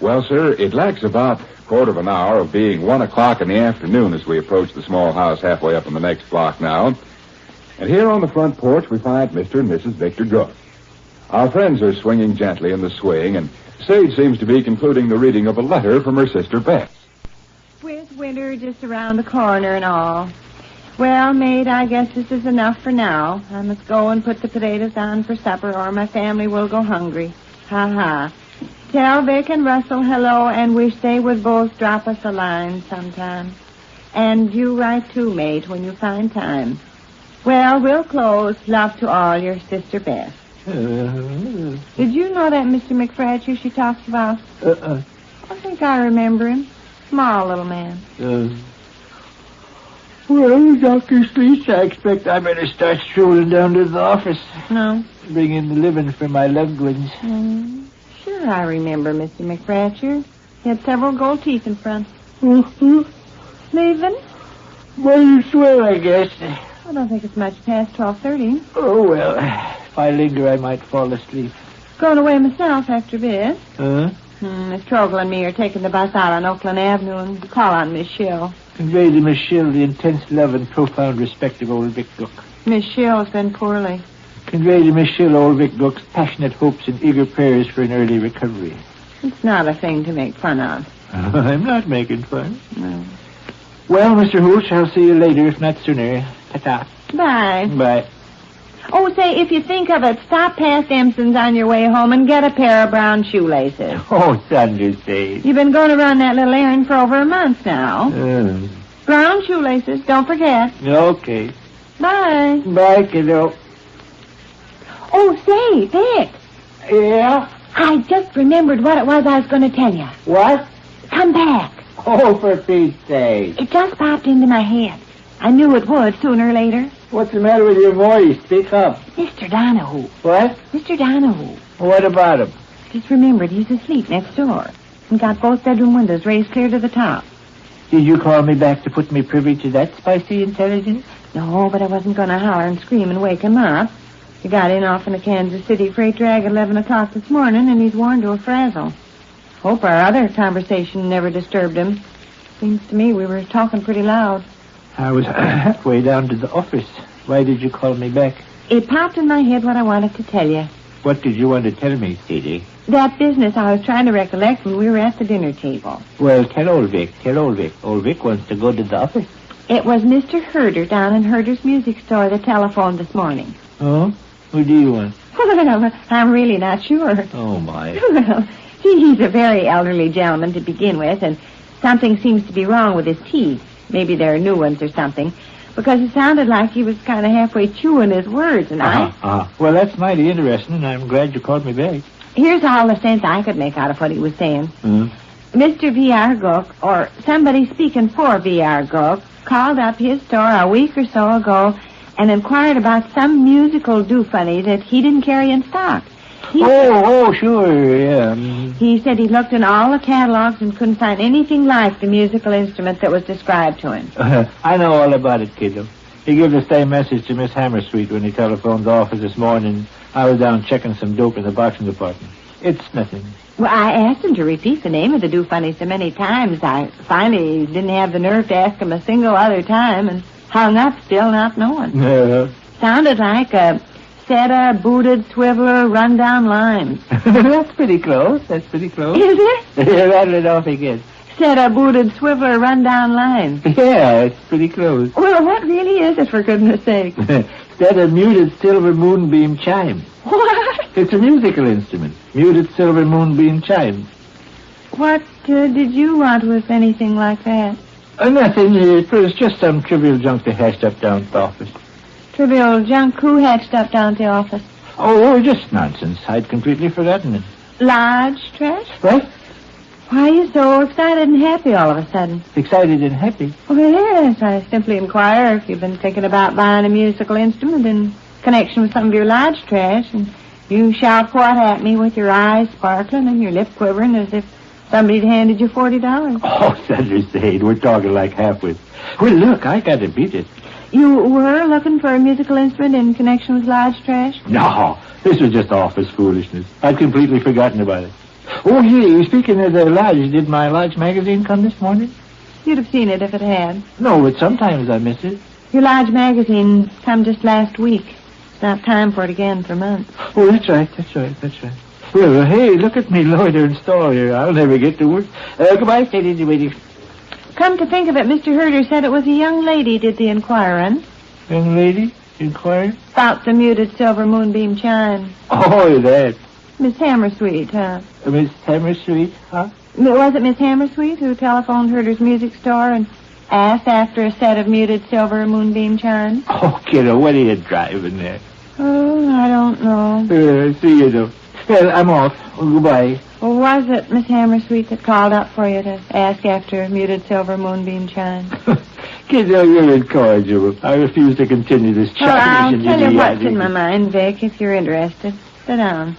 Well, sir, it lacks about a quarter of an hour of being 1 o'clock in the afternoon as we approach the small house halfway up in the next block now. And here on the front porch we find Mr. and Mrs. Victor Gook. Our friends are swinging gently in the swing, and Sade seems to be concluding the reading of a letter from her sister Beth. With winter just around the corner and all. Well, maid, I guess this is enough for now. I must go and put the potatoes on for supper, or my family will go hungry. Ha. Tell Vic and Russell hello and wish they would both drop us a line sometime. And you write too, mate, when you find time. Well, we'll close. Love to all, your sister Beth. Did you know that Mr. McFratcher she talks about? I think I remember him. Small little man. Well, Dr. Sleece, I expect I better start strolling down to the office. No. Bring in the living for my loved ones. Sure, I remember Mr. McFratcher. He had several gold teeth in front. Leaving? Might as well, I guess. I don't think it's much past 12:30. Oh, well, if I linger, I might fall asleep. Going away myself after a bit. Huh? Miss Trogle and me are taking the bus out on Oakland Avenue and call on Miss Schill. Convey to Miss Schill the intense love and profound respect of old Vic Gook. Miss Schill's been poorly. Convey to Miss Schill old Vic Gook's passionate hopes and eager prayers for an early recovery. It's not a thing to make fun of. I'm not making fun. No. Well, Mr. Hooch, I'll see you later, if not sooner. Ta-ta. Bye. Bye. Oh, say, if you think of it, stop past Empson's on your way home and get a pair of brown shoelaces. Oh, thunder sake. You've been going to run that little errand for over a month now. Brown shoelaces, don't forget. Okay. Bye. Bye, kiddo. Oh, say, Vic. Yeah? I just remembered what it was I was going to tell you. What? Come back. Oh, for Pete's sake. It just popped into my head. I knew it would sooner or later. What's the matter with your voice? Speak up. Mr. Donahue. What? Mr. Donahue. What about him? Just remembered he's asleep next door and got both bedroom windows raised clear to the top. Did you call me back to put me privy to that spicy intelligence? No, but I wasn't going to holler and scream and wake him up. He got in off in a Kansas City freight drag at 11 o'clock this morning, and he's worn to a frazzle. Hope our other conversation never disturbed him. Seems to me we were talking pretty loud. I was halfway down to the office. Why did you call me back? It popped in my head what I wanted to tell you. What did you want to tell me, Sadie? That business I was trying to recollect when we were at the dinner table. Well, tell old Vic. Old Vic wants to go to the office. It was Mr. Herder down in Herder's music store that telephoned this morning. Oh? Who do you want? Well, I'm really not sure. Oh, my. Well, he's a very elderly gentleman to begin with, and something seems to be wrong with his teeth. Maybe they're new ones or something, because it sounded like he was kind of halfway chewing his words, and Well, that's mighty interesting, and I'm glad you called me back. Here's all the sense I could make out of what he was saying. Mr. V.R. Gook, or somebody speaking for V.R. Gook, called up his store a week or so ago and inquired about some musical do-funny that he didn't carry in stock. Sure, yeah. He said he looked in all the catalogs and couldn't find anything like the musical instrument that was described to him. I know all about it, kiddo. He gave the same message to Miss Hammersweet when he telephoned the office this morning. I was down checking some dope in the boxing department. It's nothing. Well, I asked him to repeat the name of the do-funny so many times, I finally didn't have the nerve to ask him a single other time and hung up still not knowing. Sounded like a Setter, booted, swiveler, run-down limes. That's pretty close. Is it? Rattle it off again. Setter, booted, swiveler, run-down limes. Yeah, it's pretty close. Well, what really is it, for goodness sake? Setter, muted silver moonbeam chimes. What? It's a musical instrument. Muted silver moonbeam chimes. What did you want with anything like that? Nothing. It was just some trivial junk they hashed up down at the office. Trivial junk? Who hatched up down at the office? Oh, just nonsense. I'd completely forgotten it. Large trash? What? Why are you so excited and happy all of a sudden? Excited and happy? Oh, yes. I simply inquire if you've been thinking about buying a musical instrument in connection with some of your large trash, and you shout what at me with your eyes sparkling and your lip quivering as if somebody'd handed you $40. Oh, Thunder Sade, we're talking like halfwits. Well, look, I gotta beat it. You were looking for a musical instrument in connection with large trash? No, this was just office foolishness. I'd completely forgotten about it. Oh, yeah, speaking of the lodge, did my lodge magazine come this morning? You'd have seen it if it had. No, but sometimes I miss it. Your Lodge magazine come just last week. It's not time for it again for months. Oh, that's right. Well, hey, look at me loiter and stall here. I'll never get to work. Goodbye, Sadie. Come to think of it, Mr. Herder said it was a young lady did the inquiring. Young lady? Inquiring? About the muted silver moonbeam chime. Oh, that. Miss Hammersweet, huh? Miss Hammersweet, huh? Was it Miss Hammersweet who telephoned Herder's music store and asked after a set of muted silver moonbeam chimes? Oh, kiddo, what are you driving there? Oh, I don't know. See you, though. Well, I'm off. Oh, goodbye. Or was it Miss Hammersweet that called up for you to ask after muted silver moonbeam chimes? Kiddo, you're incorrigible. I refuse to continue this Well, I'll childish tell you what's idiotic. in my mind, Vic, if you're interested. Sit down.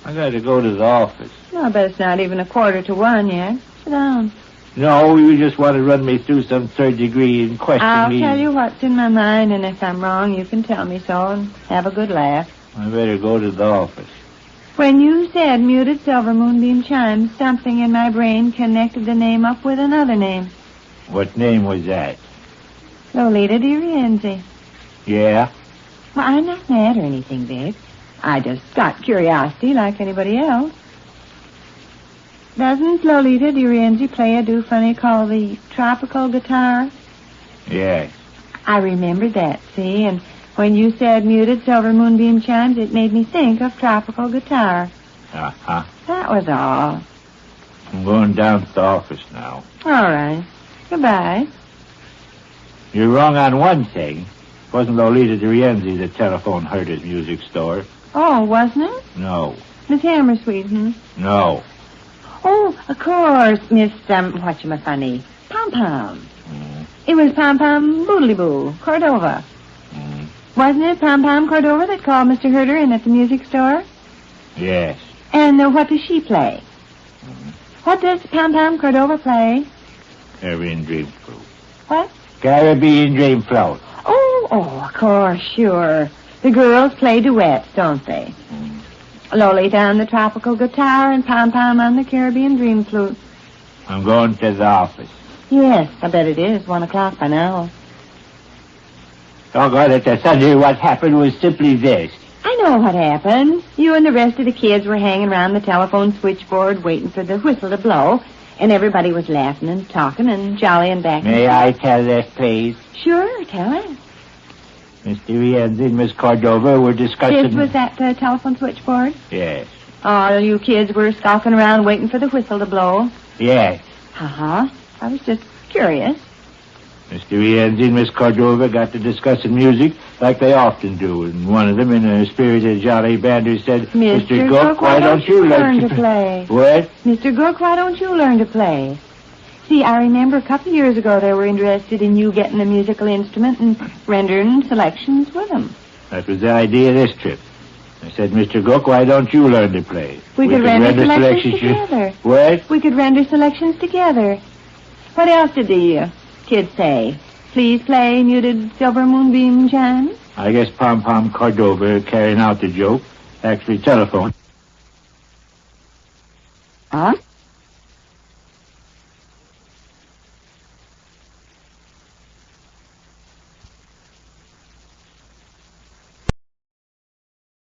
I gotta go to the office. No, I bet it's not even 1:45 yet. Sit down. No, you just want to run me through some third degree and question I'll me. tell you what's in my mind, and if I'm wrong, you can tell me so and have a good laugh. I better go to the office. When you said muted silver moonbeam chimes, something in my brain connected the name up with another name. What name was that? Lolita di Rienzi. Yeah? Well, I'm not mad or anything, Vic. I just got curiosity like anybody else. Doesn't Lolita di Rienzi play a do-funny called the tropical guitar? Yes. I remembered that, see, and when you said muted silver moonbeam chimes, it made me think of tropical guitar. Uh-huh. That was all. I'm going down to the office now. All right. Goodbye. You're wrong on one thing. It wasn't Lolita di Rienzi that telephoned Herder's music store. Oh, wasn't it? No. Miss Hammersweet, No. Oh, of course, Miss, whatchamacallit, Pom-Pom. It was Pom-Pom Boodly-Boo, Cordova. Wasn't it Pom-Pom Cordova that called Mr. Herder in at the music store? Yes. And what does she play? What does Pom-Pom Cordova play? Caribbean Dream Flute. What? Caribbean Dream Flute. Oh, of course, sure. The girls play duets, don't they? Lolita on the tropical guitar and Pom-Pom on the Caribbean Dream Flute. I'm going to the office. Yes, I bet it is 1:00 by now. Doggone it, Sunday, what happened was simply this. I know what happened. You and the rest of the kids were hanging around the telephone switchboard waiting for the whistle to blow, and everybody was laughing and talking and jollying back. May I tell this, please? Sure, tell it. Mr. Rienzi and Miss Cordova were discussing... This was at the telephone switchboard? Yes. Oh, you kids were skulking around waiting for the whistle to blow? Yes. Uh-huh. I was just curious. Mr. Rienzi and Miss Cordova got to discussing music like they often do, and one of them, in a spirited, jolly banter, said, Mr. Gook, why don't you learn to play? What? Mr. Gook, why don't you learn to play? See, I remember a couple of years ago they were interested in you getting a musical instrument and rendering selections with them. That was the idea of this trip. I said, Mr. Gook, why don't you learn to play? We could render selections together. What? We could render selections together. What else did the kids say? Please play muted silver moonbeam chimes? I guess Pom-Pom Cordova, carrying out the joke, actually telephoned. Huh?